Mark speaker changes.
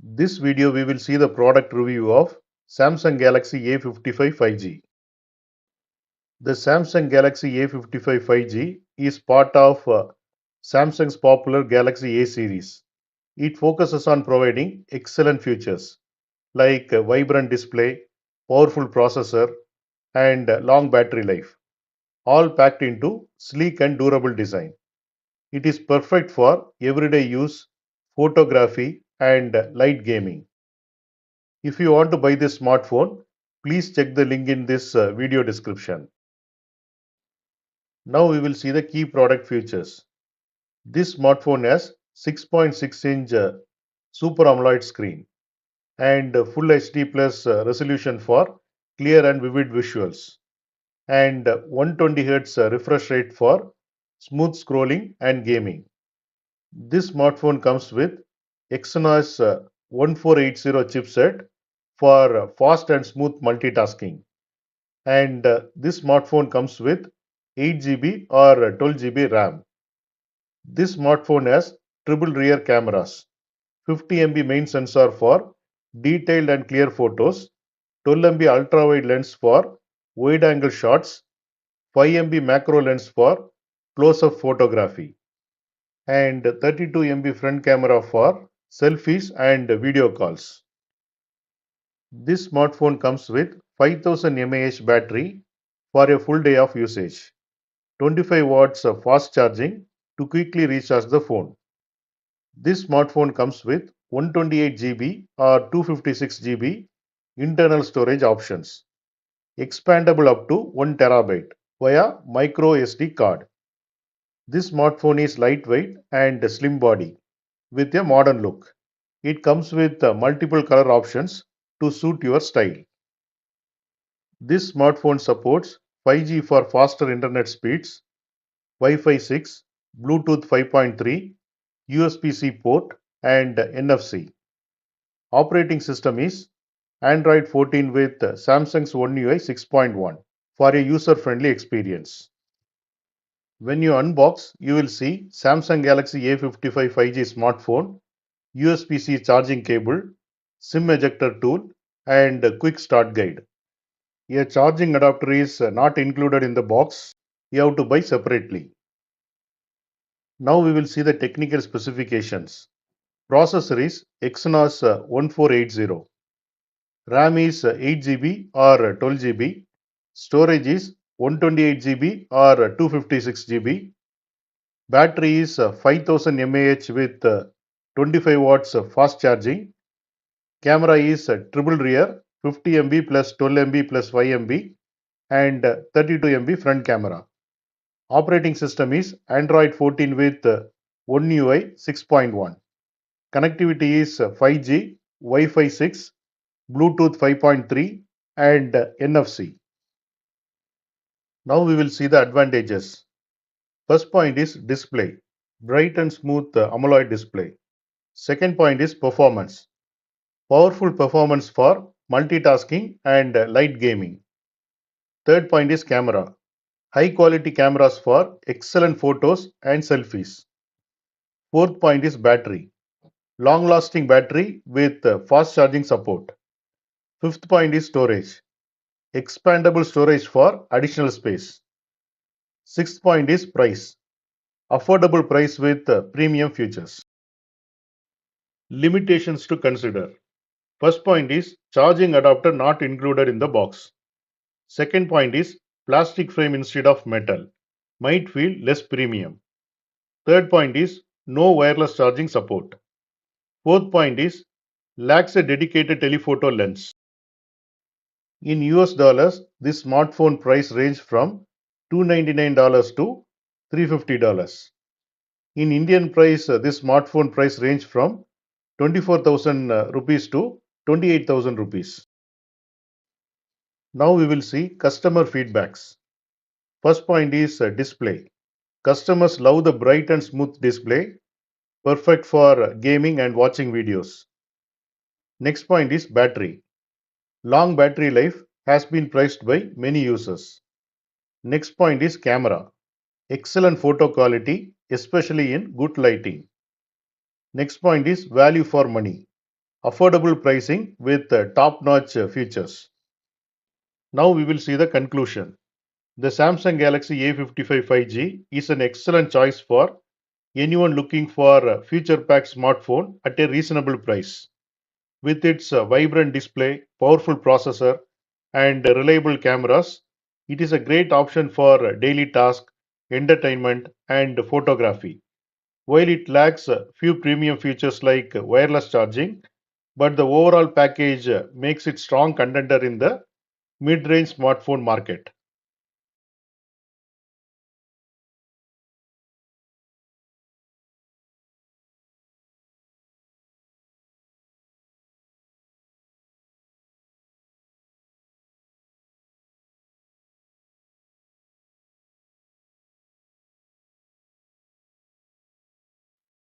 Speaker 1: This video we will see the product review of Samsung Galaxy A55 5G. The Samsung Galaxy A55 5G is part of Samsung's popular Galaxy A series. It focuses on providing excellent features like a vibrant display, powerful processor, and long battery life, all packed into sleek and durable design. It is perfect for everyday use, photography, and light gaming. If you want to buy this smartphone, please check the link in this video description. Now we will see the key product features. This smartphone has 6.6-inch Super AMOLED screen and Full HD plus resolution for clear and vivid visuals and 120 Hz refresh rate for smooth scrolling and gaming. This smartphone comes with Exynos 1480 chipset for fast and smooth multitasking. And this smartphone comes with 8 GB or 12 GB RAM. This smartphone has triple rear cameras, 50 MP main sensor for detailed and clear photos, 12 MP ultra wide lens for wide angle shots, 5 MP macro lens for close up photography, and 32 MP front camera for selfies and video calls. This smartphone comes with 5000 mAh battery for a full day of usage, 25 watts of fast charging to quickly recharge the phone. This smartphone comes with 128 GB or 256 GB internal storage options, expandable up to 1 terabyte via micro SD card. This smartphone is lightweight and slim body with a modern look. It comes with multiple color options to suit your style. This smartphone supports 5G for faster internet speeds, Wi-Fi 6, Bluetooth 5.3, USB-C port, and NFC. Operating system is Android 14 with Samsung's One UI 6.1 for a user-friendly experience. When you unbox, you will see Samsung Galaxy A55 5G smartphone, USB-C charging cable, SIM ejector tool, and a quick start guide. A charging adapter is not included in the box. You have to buy separately. Now we will see the technical specifications. Processor is Exynos 1480. RAM is 8 GB or 12 GB. Storage is 128 GB or 256 GB. Battery is 5000 mAh with 25 watts fast charging. Camera is triple rear, 50 MB plus 12 MB plus 5 MB and 32 MB front camera. Operating system is Android 14 with One UI 6.1. Connectivity is 5G, Wi-Fi 6, Bluetooth 5.3 and NFC. Now we will see the advantages. First point is display, bright and smooth AMOLED display. Second point is performance, powerful performance for multitasking and light gaming. Third point is camera, high quality cameras for excellent photos and selfies. Fourth point is battery, long lasting battery with fast charging support. Fifth point is storage, expandable storage for additional space. Sixth point is price, affordable price with premium features. Limitations to consider. First point is charging adapter not included in the box. Second point is plastic frame instead of metal, might feel less premium. Third point is no wireless charging support. Fourth point is lacks a dedicated telephoto lens. In US dollars, this smartphone price range from $299 to $350. In Indian price, this smartphone price range from 24,000 rupees to 28,000 rupees. Now we will see customer feedbacks. First point is display. Customers love the bright and smooth display, perfect for gaming and watching videos. Next point is battery. Long battery life has been praised by many users. Next point is camera. Excellent photo quality, especially in good lighting. Next point is value for money. affordable pricing with top-notch features. Now we will see the conclusion. The Samsung Galaxy A55 5G is an excellent choice for anyone looking for a feature-packed smartphone at a reasonable price. With its vibrant display, powerful processor, and reliable cameras, it is a great option for daily tasks, entertainment, and photography. While it lacks a few premium features like wireless charging, but the overall package makes it strong contender in the mid-range smartphone market.